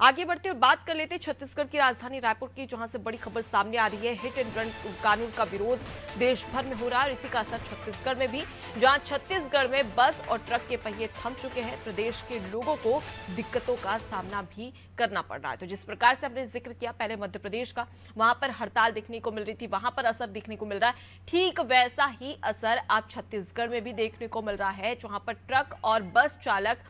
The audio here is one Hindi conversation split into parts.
आगे बढ़ते और बात कर लेते हैं छत्तीसगढ़ की राजधानी रायपुर की, जहां से बड़ी खबर सामने आ रही है। हिट एंड रन कानून का विरोध देश भर में हो रहा है और इसी का असर छत्तीसगढ़ में भी, जहां छत्तीसगढ़ में बस और ट्रक के पहिए थम चुके हैं। प्रदेश के लोगों को दिक्कतों का सामना भी करना पड़ रहा है। तो जिस प्रकार से हमने जिक्र किया पहले मध्य प्रदेश का, वहां पर हड़ताल देखने को मिल रही थी, वहां पर असर देखने को मिल रहा है। ठीक वैसा ही असर अब छत्तीसगढ़ में भी देखने को मिल रहा है, जहां पर ट्रक और बस चालक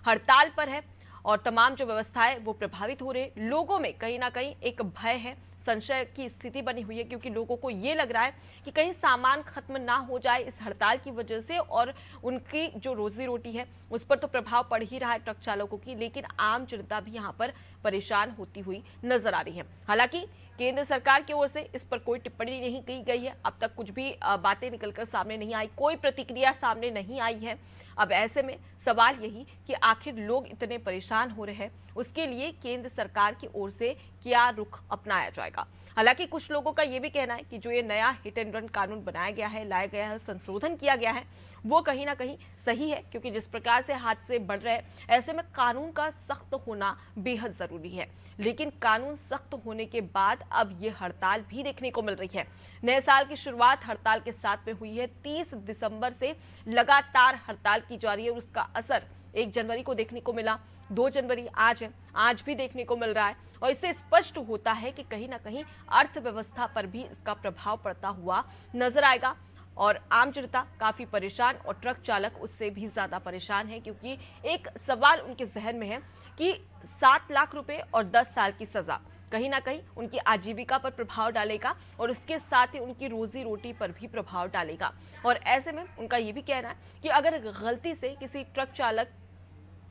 हड़ताल पर है और तमाम जो व्यवस्थाएं वो प्रभावित हो रही है। लोगों में कहीं ना कहीं एक भय है, संशय की स्थिति बनी हुई है, क्योंकि लोगों को ये लग रहा है कि कहीं सामान खत्म ना हो जाए इस हड़ताल की वजह से, और उनकी जो रोजी रोटी है उस पर तो प्रभाव पड़ ही रहा है ट्रक चालकों की, लेकिन आम जनता भी यहाँ पर परेशान होती हुई नजर आ रही है। हालांकि केंद्र सरकार की ओर से इस पर कोई टिप्पणी नहीं की गई है, अब तक कुछ भी बातें निकलकर सामने नहीं आई, कोई प्रतिक्रिया सामने नहीं आई है। अब ऐसे में सवाल यही कि आखिर लोग इतने परेशान हो रहे हैं, उसके लिए केंद्र सरकार की ओर से क्या रुख अपनाया जाएगा। हालांकि कुछ लोगों का यह भी कहना है कि जो ये नया हिट एंड रन कानून बनाया गया है, लाया गया है, संशोधन किया गया है, वो कहीं ना कहीं सही है, क्योंकि जिस प्रकार से हादसे बढ़ रहे हैं ऐसे में कानून का सख्त होना बेहद जरूरी है। लेकिन कानून सख्त होने के बाद अब ये हड़ताल भी देखने को मिल रही है। नए साल की शुरुआत हड़ताल के साथ में हुई है। 30 दिसंबर से लगातार हड़ताल की जा रही है और उसका असर 1 जनवरी को देखने को मिला, 2 जनवरी आज है, आज भी देखने को मिल रहा है। और इससे स्पष्ट होता है कि कहीं ना कहीं अर्थव्यवस्था पर भी इसका प्रभाव पड़ता हुआ नजर आएगा और आम जनता काफी परेशान और ट्रक चालक उससे भी ज्यादा परेशान है, क्योंकि एक सवाल उनके जहन में है कि 7 लाख रुपए और 10 साल की सजा कहीं ना कहीं उनकी आजीविका पर प्रभाव डालेगा और उसके साथ ही उनकी रोजी रोटी पर भी प्रभाव डालेगा। और ऐसे में उनका ये भी कहना है कि अगर गलती से किसी ट्रक चालक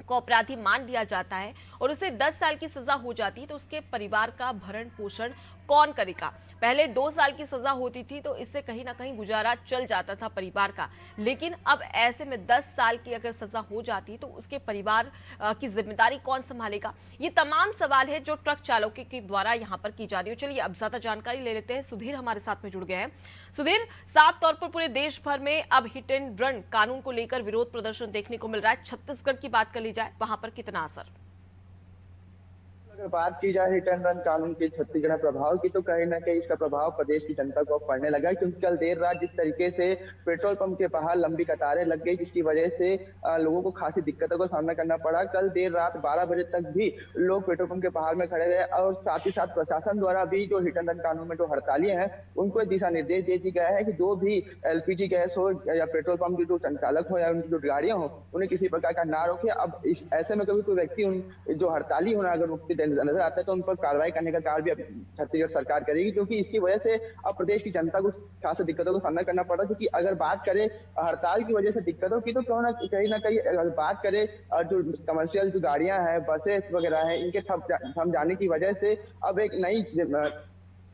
को अपराधी मान लिया जाता है और उसे 10 साल की सजा हो जाती है तो उसके परिवार का भरण पोषण कौन करेगा। पहले 2 साल की सजा होती थी तो इससे कहीं ना कहीं गुजारा चल जाता था परिवार का, लेकिन अब ऐसे में 10 साल की अगर सजा हो जाती तो उसके परिवार की जिम्मेदारी कौन संभालेगा। ये तमाम सवाल है जो ट्रक चालकों के द्वारा यहाँ पर की जा रही है। चलिए अब ज्यादा जानकारी ले लेते हैं। सुधीर हमारे साथ में जुड़ गए हैं। सुधीर, साफ तौर पर पूरे देश भर में अब हिट एंड रन कानून को लेकर विरोध प्रदर्शन देखने को मिल रहा है। छत्तीसगढ़ की बात कर ली जाए, वहां पर कितना असर? अगर बात की जाए हिट एंड रन कानून के छत्तीसगढ़ प्रभाव की, तो कहीं ना कहीं इसका प्रभाव प्रदेश की जनता को अब पड़ने लगा है, क्योंकि कल देर रात जिस तरीके से पेट्रोल पंप के बाहर लंबी कतारें लग गई, जिसकी वजह से लोगों को खासी दिक्कतों का सामना करना पड़ा। कल देर रात 12 बजे तक भी लोग पेट्रोल पंप के बाहर में खड़े रहे और साथ ही साथ प्रशासन द्वारा भी जो हिट एंड रन कानून में जो हड़ताली हैं उनको दिशा निर्देश दे दिया गया है कि जो भी एलपीजी गैस हो या पेट्रोल पंप के जो संचालक हो या उनकी जो गाड़ियां हो उन्हें किसी प्रकार का ना रोके। अब ऐसे में कभी कोई व्यक्ति जो हड़ताली होना अगर मुक्ति नजर आता है तो उन पर कार्रवाई करने का कार्य भी छत्तीसगढ़ सरकार करेगी, क्योंकि इसकी वजह से अब प्रदेश की जनता को खासी दिक्कतों का सामना करना पड़ा। क्योंकि अगर बात करें हड़ताल की वजह से दिक्कतों की, तो कहीं ना कहीं अगर बात करें जो कमर्शियल जो गाड़ियां हैं, बसेस वगैरह हैं, इनके थम जाने की वजह से अब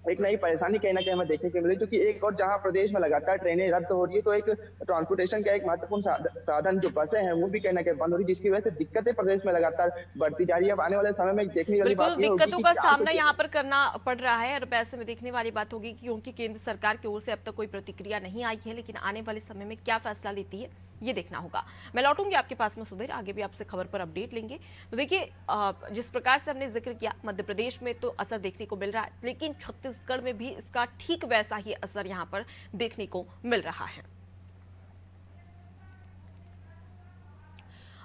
एक नई परेशानी कहीं ना कहीं हमें देखने को मिली। क्योंकि एक और जहां प्रदेश में लगातार ट्रेनें रद्द हो रही है, तो एक ट्रांसपोर्टेशन का एक महत्वपूर्ण साधन जो बसें हैं वो भी कहीं ना कहीं बंद हो रही है, जिसकी वजह से दिक्कतें प्रदेश में लगातार बढ़ती जा रही है। अब आने वाले समय में देखने वाली बात ये होगी दिक्कतों का सामना यहाँ पर करना पड़ रहा है और ऐसे में देखने वाली बात होगी, क्योंकि केंद्र सरकार की ओर से अब तक कोई प्रतिक्रिया नहीं आई है, लेकिन आने वाले समय में क्या फैसला लेती है ये देखना होगा। मैं लौटूंगी आपके पास में सुधीर, आगे भी आपसे खबर पर अपडेट लेंगे। तो देखिए, जिस प्रकार से हमने जिक्र किया मध्य प्रदेश में तो असर देखने को मिल रहा है, लेकिन छत्तीसगढ़ में भी इसका ठीक वैसा ही असर यहां पर देखने को मिल रहा है।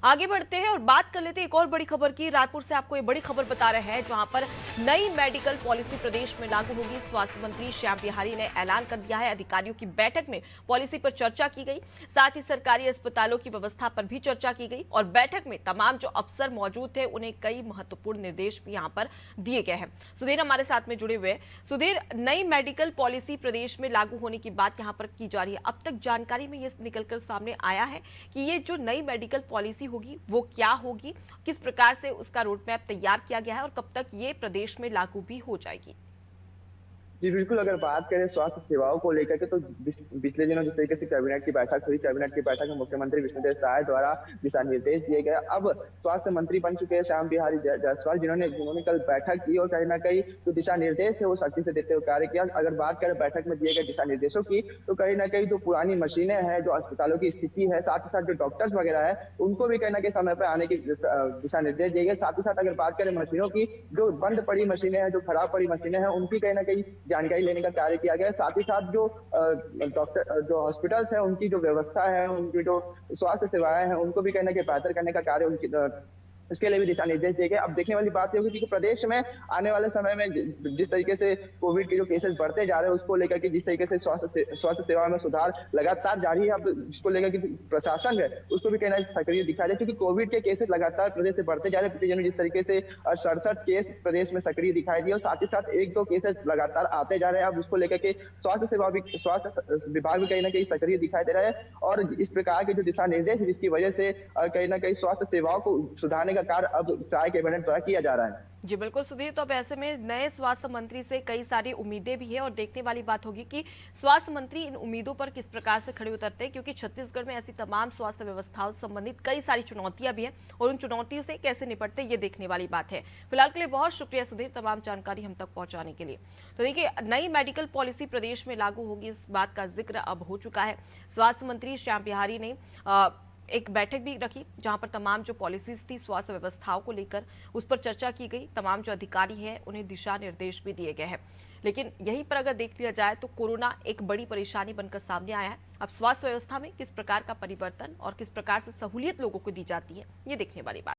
आगे बढ़ते हैं और बात कर लेते हैं एक और बड़ी खबर की। रायपुर से आपको ये बड़ी खबर बता रहे हैं, जहां पर नई मेडिकल पॉलिसी प्रदेश में लागू होगी। स्वास्थ्य मंत्री श्याम बिहारी ने ऐलान कर दिया है। अधिकारियों की बैठक में पॉलिसी पर चर्चा की गई, साथ ही सरकारी अस्पतालों की व्यवस्था पर भी चर्चा की गई और बैठक में तमाम जो अफसर मौजूद थे उन्हें कई महत्वपूर्ण निर्देश भी यहाँ पर दिए गए हैं। सुधीर हमारे साथ में जुड़े हुए हैं। सुधीर, नई मेडिकल पॉलिसी प्रदेश में लागू होने की बात यहाँ पर की जा रही है। अब तक जानकारी में ये निकलकर सामने आया है कि ये जो नई मेडिकल पॉलिसी होगी वो क्या होगी, किस प्रकार से उसका रोड मैप तैयार किया गया है और कब तक ये प्रदेश में लागू भी हो जाएगी? जी बिल्कुल, अगर बात करें स्वास्थ्य सेवाओं को लेकर के तो पिछले दिनों जिस तरीके से कैबिनेट की बैठक हुई, कैबिनेट की बैठक में मुख्यमंत्री विष्णुदेव साय द्वारा दिशा निर्देश दिए गए। अब स्वास्थ्य मंत्री बन चुके हैं श्याम बिहारी जायसवाल, जिन्होंने जिन्होंने कल बैठक की और कहीं न कहीं जो दिशा निर्देश थे वो सख्ती से देते हुए कार्य किया। अगर बात करें बैठक में दिए गए दिशा निर्देशों की, तो कहीं न कहीं जो पुरानी मशीनें हैं, जो अस्पतालों की स्थिति है, साथ ही साथ जो डॉक्टर्स वगैरह है, उनको भी कहीं न कहीं समय पे आने की दिशा निर्देश दिए गए। साथ ही साथ अगर बात करें मशीनों की, जो बंद पड़ी मशीनें हैं, जो खराब पड़ी मशीनें हैं, उनकी कहीं न कहीं जानकारी लेने का कार्य किया गया है। साथ ही साथ जो डॉक्टर जो हॉस्पिटल्स हैं, उनकी जो व्यवस्था है, उनकी जो स्वास्थ्य सेवाएँ हैं, उनको भी कहीं न कहीं बेहतर करने का कार्य उनकी इसके लिए भी दिशा निर्देश दिए गए। अब देखने वाली बात ये होगी कि प्रदेश में आने वाले समय में जिस तरीके से कोविड के जो केसेस बढ़ते जा रहे हैं, उसको लेकर के जिस तरीके से स्वास्थ्य सेवा में सुधार लगातार जारी है, अब इसको लेकर के प्रशासन है, उसको भी कहना सक्रिय दिखाया जाए, क्योंकि कोविड के केसेस लगातार प्रदेश से बढ़ते जा रहे हैं। पिछले दिनों जिस तरीके से 67 केस प्रदेश में सक्रिय दिखाई दिए और साथ ही साथ 1-2 केसेस लगातार आते जा रहे हैं। अब उसको लेकर के स्वास्थ्य विभाग भी कहीं न कहीं सक्रिय दिखाई दे रहा है और इस प्रकार के जो दिशा निर्देश है, जिसकी वजह से कहीं न कहीं स्वास्थ्य सेवाओं को सुधारने का कार्य अब साय कैबिनेट द्वारा किया जा रहा है। जी बिल्कुल सुधीर, तो अब ऐसे में नए स्वास्थ्य मंत्री से कई सारी उम्मीदें भी है और देखने वाली बात होगी कि स्वास्थ्य मंत्री इन उम्मीदों पर किस प्रकार से खड़े उतरते हैं, क्योंकि छत्तीसगढ़ में ऐसी तमाम स्वास्थ्य व्यवस्थाओं से संबंधित कई सारी चुनौतियां भी हैं और उन चुनौतियों से कैसे निपटते ये देखने वाली बात है। फिलहाल के लिए बहुत शुक्रिया सुधीर, तमाम जानकारी हम तक पहुंचाने के लिए। तो देखिए, नई मेडिकल पॉलिसी प्रदेश में लागू होगी, इस बात का जिक्र अब हो चुका है। स्वास्थ्य मंत्री श्याम बिहारी ने एक बैठक भी रखी, जहां पर तमाम जो पॉलिसीज थी स्वास्थ्य व्यवस्थाओं को लेकर उस पर चर्चा की गई। तमाम जो अधिकारी हैं उन्हें दिशा निर्देश भी दिए गए हैं। लेकिन यहीं पर अगर देख लिया जाए तो कोरोना एक बड़ी परेशानी बनकर सामने आया है। अब स्वास्थ्य व्यवस्था में किस प्रकार का परिवर्तन और किस प्रकार से सहूलियत लोगों को दी जाती है, ये देखने वाली बात।